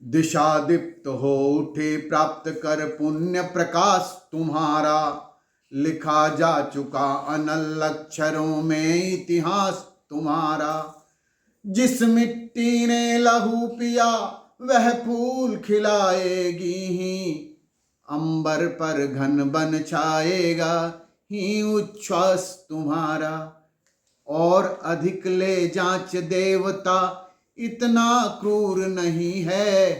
दिशा दीप्त हो उठे प्राप्त कर पुण्य प्रकाश तुम्हारा, लिखा जा चुका अनल अक्षरों में इतिहास तुम्हारा। जिस मिट्टी ने लहू पिया वह फूल खिलाएगी ही, अंबर पर घन बन छाएगा ही उच्छ्वास तुम्हारा। और अधिक ले जांच देवता इतना क्रूर नहीं है,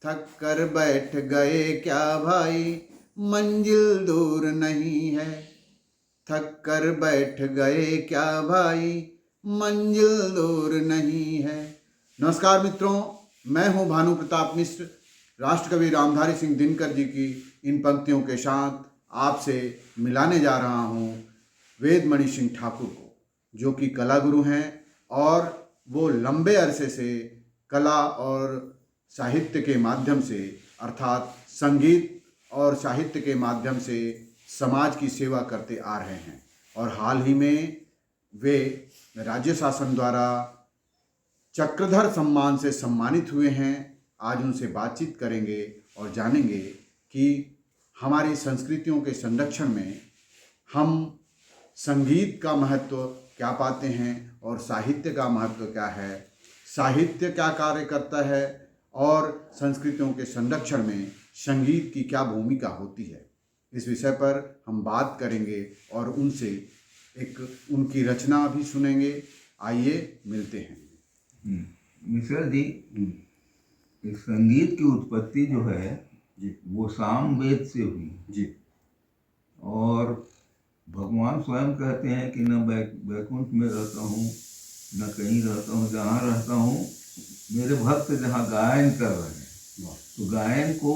थक कर बैठ गए क्या भाई मंजिल दूर नहीं है, थक कर बैठ गए क्या भाई मंजिल दूर नहीं है। नमस्कार मित्रों, मैं हूं भानु प्रताप मिश्र। राष्ट्रकवि रामधारी सिंह दिनकर जी की इन पंक्तियों के साथ आपसे मिलाने जा रहा हूं वेदमणि सिंह ठाकुर को, जो कि कला गुरु हैं और वो लंबे अरसे से कला और साहित्य के माध्यम से, अर्थात संगीत और साहित्य के माध्यम से समाज की सेवा करते आ रहे हैं। और हाल ही में वे राज्य शासन द्वारा चक्रधर सम्मान से सम्मानित हुए हैं। आज उनसे बातचीत करेंगे और जानेंगे कि हमारी संस्कृतियों के संरक्षण में हम संगीत का महत्व क्या पाते हैं और साहित्य का महत्व क्या है, साहित्य क्या कार्य करता है और संस्कृतियों के संरक्षण में संगीत की क्या भूमिका होती है। इस विषय पर हम बात करेंगे और उनसे उनकी रचना भी सुनेंगे। आइए मिलते हैं। मिश्रा जी, इस संगीत की उत्पत्ति जो है जी, वो सामवेद से हुई जी, और भगवान स्वयं कहते हैं कि न वैकुंठ में रहता हूँ न कहीं रहता हूँ, जहाँ रहता हूँ मेरे भक्त जहाँ गायन कर रहे हैं, तो गायन को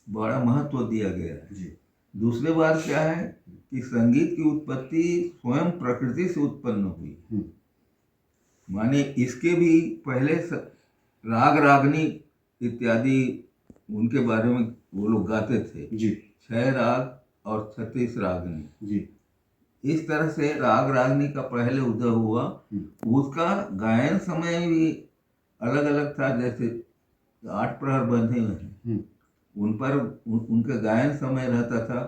बड़ा महत्व दिया गया है। जी, दूसरी बात क्या है कि संगीत की उत्पत्ति स्वयं प्रकृति से उत्पन्न हुई। माने इसके भी पहले राग रागनी इत्यादि उनके बारे में वो लोग गाते थे जी, 6 राग और 36 रागनी जी, इस तरह से राग रागनी का पहले उदय हुआ। उसका गायन समय भी अलग अलग था। जैसे 8 प्रहर बंधे हुए हैं, उन पर उनका गायन समय रहता था।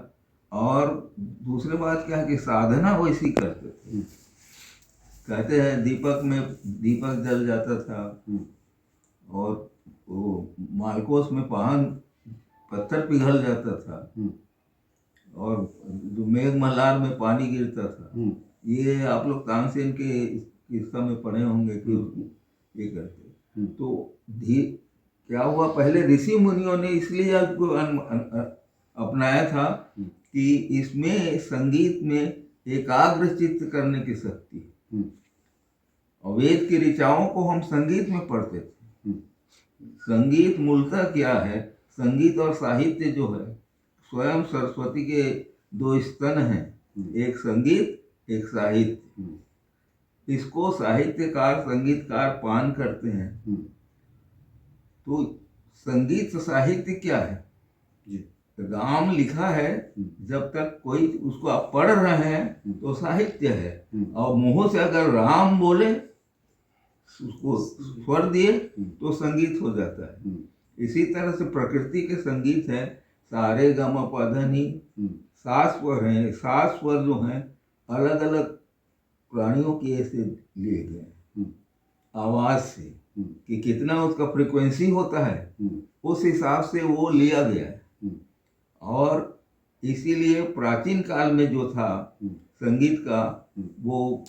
और दूसरी बात क्या है कि साधना वैसी करते थे। कहते हैं दीपक में दीपक जल जाता था और वो मालकोस में पान पत्थर पिघल जाता था और जो मेघ मल्हार में पानी गिरता था। ये आप लोग तानसेन के किस्सा में पढ़े होंगे कि ये करते। तो क्या हुआ, पहले ऋषि मुनियों ने इसलिए आपको अपनाया था कि इसमें संगीत में एकाग्र चित्त करने की शक्ति है। और वेद की ऋचाओं को हम संगीत में पढ़ते थे। संगीत मूलतः क्या है? संगीत और साहित्य जो है स्वयं सरस्वती के 2 स्तन हैं, एक संगीत एक साहित्य। इसको साहित्यकार संगीतकार पान करते हैं। तो संगीत साहित्य क्या है? राम लिखा है, जब तक कोई उसको आप पढ़ रहे हैं तो साहित्य है। और मुंह से अगर राम बोले, उसको स्वर दिए तो संगीत हो जाता है। इसी तरह से प्रकृति के संगीत है सारे गम प ध नि। 7 स्वर हैं। 7 स्वर जो हैं अलग अलग प्राणियों की ऐसे लिए गए आवाज से कि कितना उसका फ्रीक्वेंसी होता है, उस हिसाब से वो लिया गया है। और इसीलिए प्राचीन काल में जो था संगीत का, वो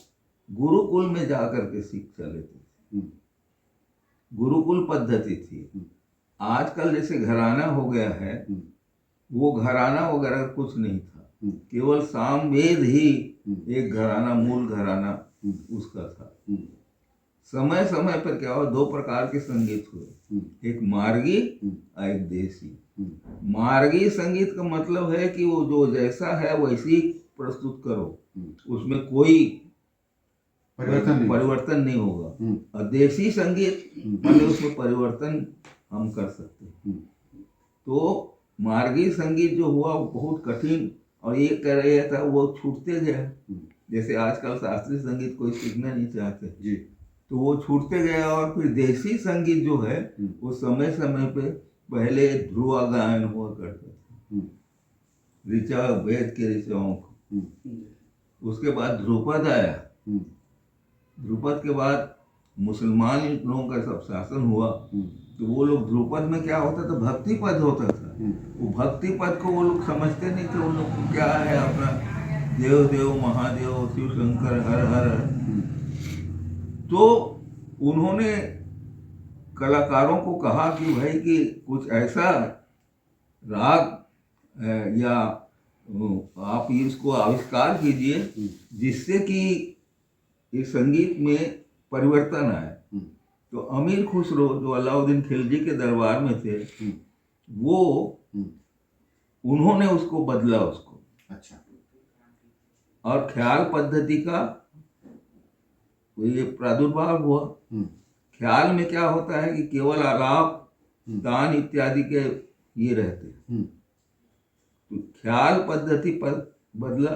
गुरुकुल में जाकर के शिक्षा लेते थे। गुरुकुल पद्धति थी। आजकल जैसे घराना हो गया है, वो घराना वगैरह कुछ नहीं था। केवल सामवेद ही एक घराना, मूल घराना उसका था। समय समय पर क्या हुआ, 2 प्रकार के संगीत हुए, एक मार्गी और एक देसी। मार्गी संगीत का मतलब है कि वो जो जैसा है वैसी प्रस्तुत करो, उसमें कोई परिवर्तन नहीं होगा। और देसी संगीत मतलब उसमें परिवर्तन हम कर सकते हैं। तो मार्गी संगीत जो हुआ वो बहुत कठिन, और ये कह रहा था वो छूटते गए। जैसे आजकल शास्त्रीय संगीत कोई सीखना नहीं चाहते जी, तो वो छूटते गए। और फिर देसी संगीत जो है वो समय समय पे पहले ध्रुवा गायन हुआ करता था, ऋचा वेद के ऋचाओं को। उसके बाद ध्रुपद आया, ध्रुपद के बाद मुसलमान लोगों का सब शासन हुआ, तो वो लोग ध्रुपद में क्या होता था, भक्ति पद होता था। वो भक्ति पद को वो लोग समझते नहीं थे, उन लोग को क्या है अपना देव देव महादेव शिव शंकर हर हर। तो उन्होंने कलाकारों को कहा कि भाई कि कुछ ऐसा राग या आप इसको आविष्कार कीजिए जिससे कि इस संगीत में परिवर्तन आए। तो अमीर खुसरो जो अलाउद्दीन खिलजी के दरबार में थे, वो उन्होंने उसको बदला उसको। अच्छा। और ख्याल पद्धति का ये प्रादुर्भाव हुआ। ख्याल में क्या होता है कि केवल आलाप दान इत्यादि के ये रहते हैं, तो ख्याल पद्धति पर बदला।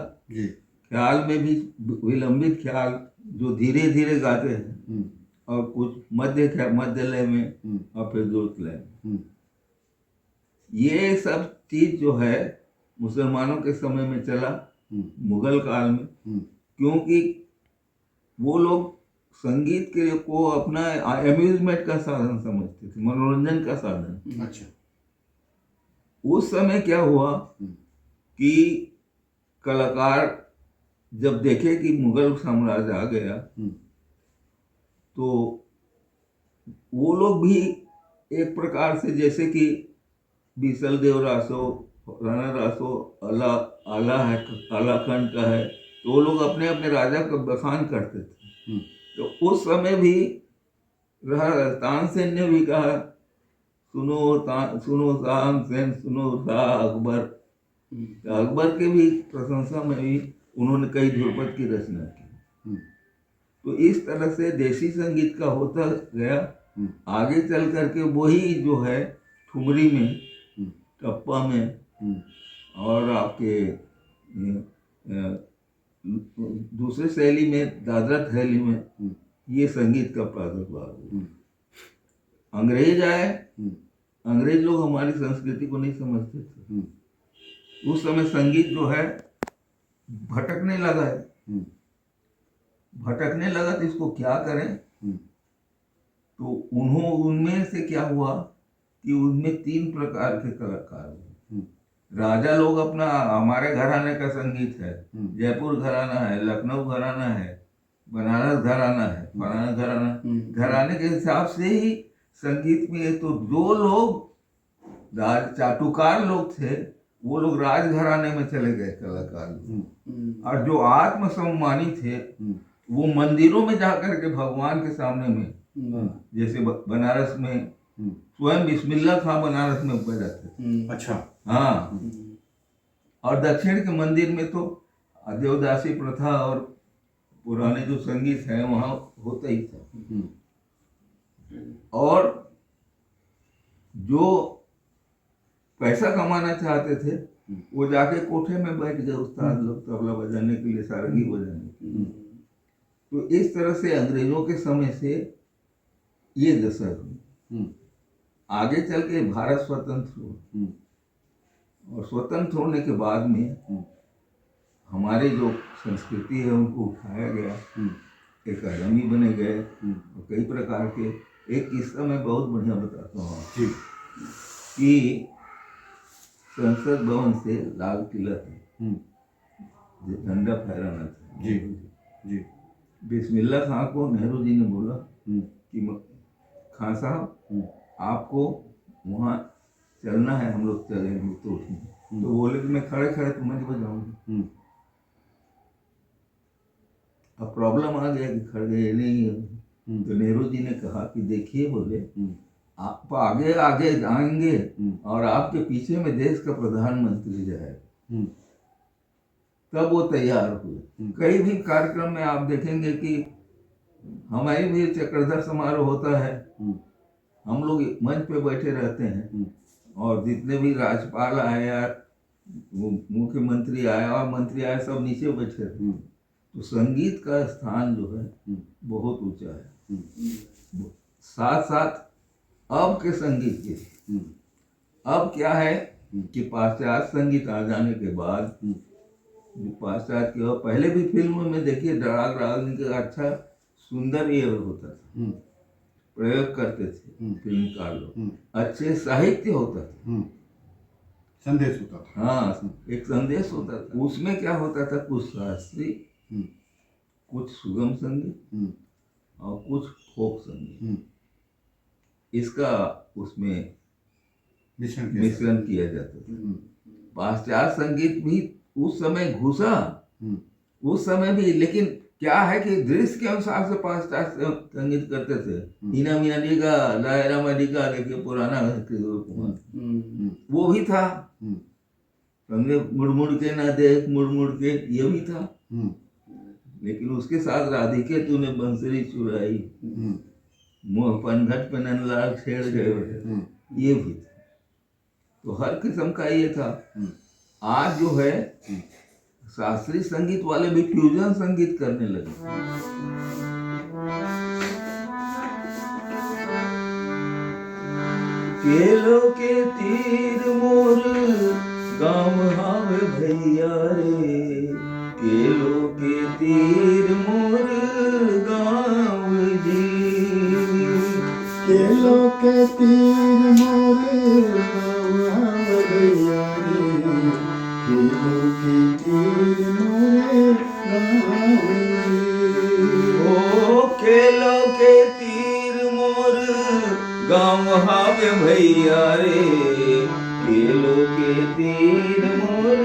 ख्याल में भी विलंबित ख्याल जो धीरे धीरे गाते हैं, और कुछ मध्य लय में और फिर द्रुत लय में। ये सब चीज जो है मुसलमानों के समय में चला, मुगल काल में, क्योंकि वो लोग संगीत के को अपना अम्यूजमेंट का साधन समझते थे, मनोरंजन का साधन। अच्छा। उस समय क्या हुआ कि कलाकार जब देखे कि मुगल साम्राज्य आ गया, तो वो लोग भी एक प्रकार से, जैसे कि बीसल देव रासो, राणा रासो आलाखंड का है, तो वो लोग अपने अपने राजा का बखान करते थे। तो उस समय भी तानसेन ने भी कहा, सुनो तानसेन, सुनो शाह अकबर। तो अकबर के भी प्रशंसा में भी उन्होंने कई ध्रुपद की रचना की। तो इस तरह से देसी संगीत का होता गया। आगे चल करके वही जो है ठुमरी में, टप्पा में, और आपके दूसरे शैली में, दादरा शैली में, ये संगीत का प्रादुर्भाव हुआ। अंग्रेज आए, अंग्रेज लोग हमारी संस्कृति को नहीं समझते थे। उस समय संगीत जो है भटकने लगा है, भटकने लगा, तो इसको क्या करें। तो उनमें से क्या हुआ कि उनमें 3 प्रकार के कलाकार हुए। राजा लोग अपना, हमारे घराने का संगीत है, जयपुर घराना है, लखनऊ घराना है, बनारस घराना है, फलाना घराना, घराने के हिसाब से ही संगीत में। तो जो लोग चाटुकार लोग थे, वो लोग राज घराने में चले गए कलाकार। और जो आत्म सम्मानी थे, वो मंदिरों में जाकर के भगवान के सामने में, जैसे बनारस में स्वयं बिस्मिल्लाह खां बनारस में बजाते थे। अच्छा। हाँ। और दक्षिण के मंदिर में तो देवदासी प्रथा और पुराने जो संगीत है वहाँ होता ही था। और जो पैसा कमाना चाहते थे, वो जाके कोठे में बैठ गए उस्ताद लोग तबला बजाने के लिए, सारंगी बजाने के लिए। तो इस तरह से अंग्रेजों के समय से ये दशा हुई। आगे चल के भारत स्वतंत्र हुआ, और स्वतंत्र होने के बाद में हमारे जो संस्कृति है उनको उठाया गया, एकेडमी बने गए, और कई प्रकार के। एक किस्सा मैं बहुत बढ़िया बताता हूँ कि संसद भवन से लाल किला तक झंडा फहराना था। जी जी। बिस्मिल्लाह खां को नेहरू जी ने बोला कि खान साहब, आपको वहाँ चलना है, हम लोग चलेंगे तो उठेंगे। तो बोले कि मैं खड़े खड़े तुम्हें बजाऊंगा। अब प्रॉब्लम आ गया कि खड़े नहीं है। तो नेहरू जी ने कहा कि देखिए, बोले आप आगे आगे जाएंगे और आपके पीछे में देश का प्रधानमंत्री जाएगा। तब वो तैयार हुए। कई भी कार्यक्रम में आप देखेंगे कि हमारी भी चक्रधर समारोह होता है, हम लोग मंच पे बैठे रहते हैं, और जितने भी राज्यपाल आए या मुख्यमंत्री आया और मंत्री आए, सब नीचे बैठे रहते हैं। तो संगीत का स्थान जो है बहुत ऊंचा है। साथ साथ अब के संगीत के। अब क्या है कि पाश्चात्य संगीत आ जाने के बाद जो पाश्चात्य के पहले भी फिल्मों में देखिए राग रागनी का अच्छा सुंदर ये होता था, प्रयोग करते थे फिल्मकार लोग, अच्छे साहित्य होता था, संदेश होता था। हाँ, एक संदेश होता था। उसमें क्या होता था, कुछ शास्त्रीय, कुछ सुगम संगीत और कुछ फोक संगीत, इसका उसमें मिश्रण किया जाता था। पाश्चात्य संगीत भी उस समय घुसा, उस समय भी, लेकिन क्या है कि दृश्य के अनुसार से पाश्चात्य संगीत करते थे। हीना मीना डीगा, लायरा मडिका, देखिए पुराना वो भी था, समझे, मुड़ मुड़ के ना देख, मुड़ मुड़ के, ये भी था। लेकिन उसके साथ राधिके तूने बंसरी चुराई, मोह पनघट पे नंदलाल छेड़ गए, ये भी था। तो हर किस्म का ये था। आज जो है शास्त्रीय संगीत वाले भी फ्यूजन संगीत करने लगे। केलो के तीर मोर गाँव हावे भैया रे, केलो के तीर मोर गाँव जी, केलो के तीर मोर गाँव हावे भैया रे, केलो के तीर मोर गाँव जी। ओ केलो के तीर मोर गाँव हावे भैया रे, केलो के तीर मोर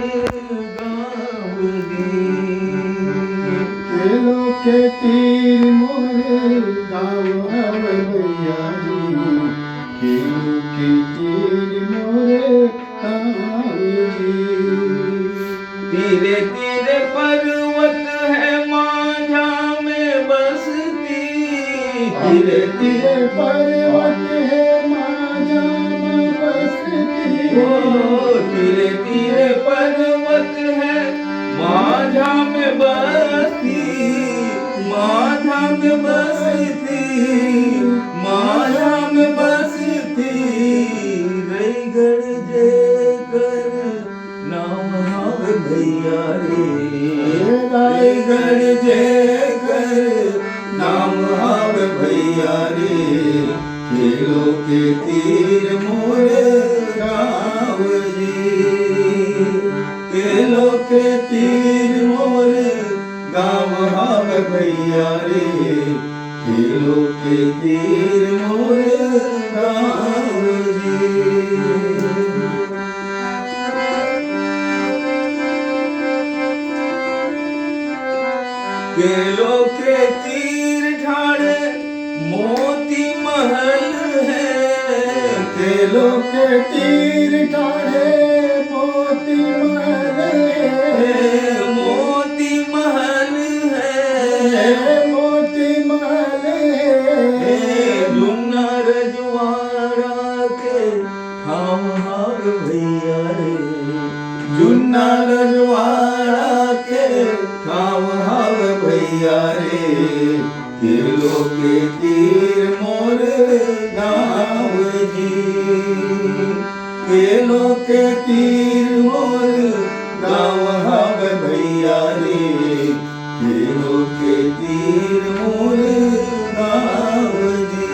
गाँव जी, केलो के तीर मोर गाँव हावे भैया रे, केलो के तीर मोर गाँव जी। तीरे तीरे पर्वत है माझा में बसती, तीरे तीरे पर्वत है माझा में बसती, ओ तीरे तीरे पर्वत है माझा में बसती, माझा में बसती, माझा में बसती, रईगढ़ जे कर नाम हावे भैया रे, रईगढ़ जे कर नाम हावे भैया रे, केलो के तीर मोर गाँव जी, केलो के तीर मोर गाँव हावे भैया रे, केलो के तीर मोर गाँव जी। केलो के तीर ठाड़े मोती महल है, केलो के तीर ठाड़े मोती महल है, मोती महल है, मोती महल है, जुन्ना रजवाड़ा के ठाम हावे भैया रे, जुन्ना रजवाड़ा के ठाम हावे भैया रे, केलो के तीर मोर गाँव जी, केलो के तीर मोर गाँव हावे भैया रे, केलो के तीर मोर गाँव जी।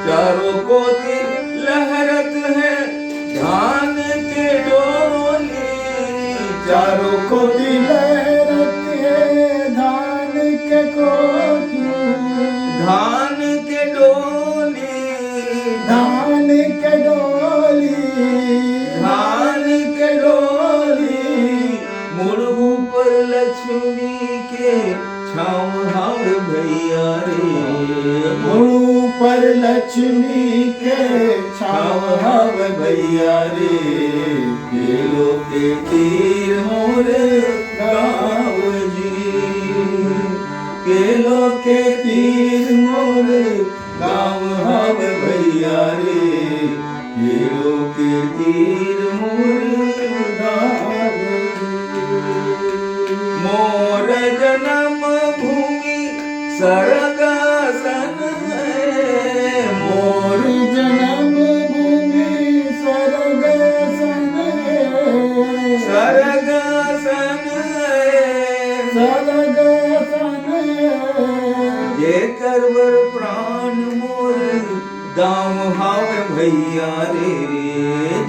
चारों कोती लहरत है धान के डोली, चारों कोती लहरत है धान के कोटी, धान के डोली, धान के डोली, धान के डोली, मुड़ू पर लक्ष्मी के छाव हावे भैया रे, मुड़ू पर लक्ष्मी के छाव छाव हावे भैया रे, केलो के तीर मोर गाँव जी, केलो के तीर मोर गाँव हावे भैया रे, केलो के तीर मोर गाँव सरगासन है मोर जन्म भूमि स्वर्ग सन है। सरगासन है स्वर्ग सन है। जे करवर प्राण मोर दाम हावे भैया रे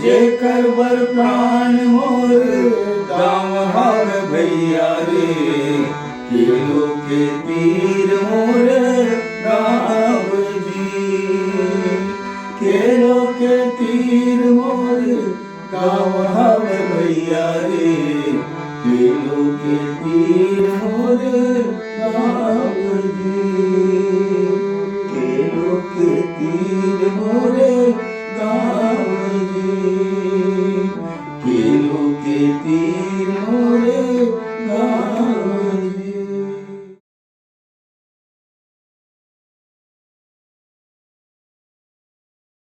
जे करवर प्राण मोर दाम हावे भैया रे किलो के तीर मोर गाव जी केलो के तीर मोर गाँव हव भैया रे। केलो के तीर मोर गाँव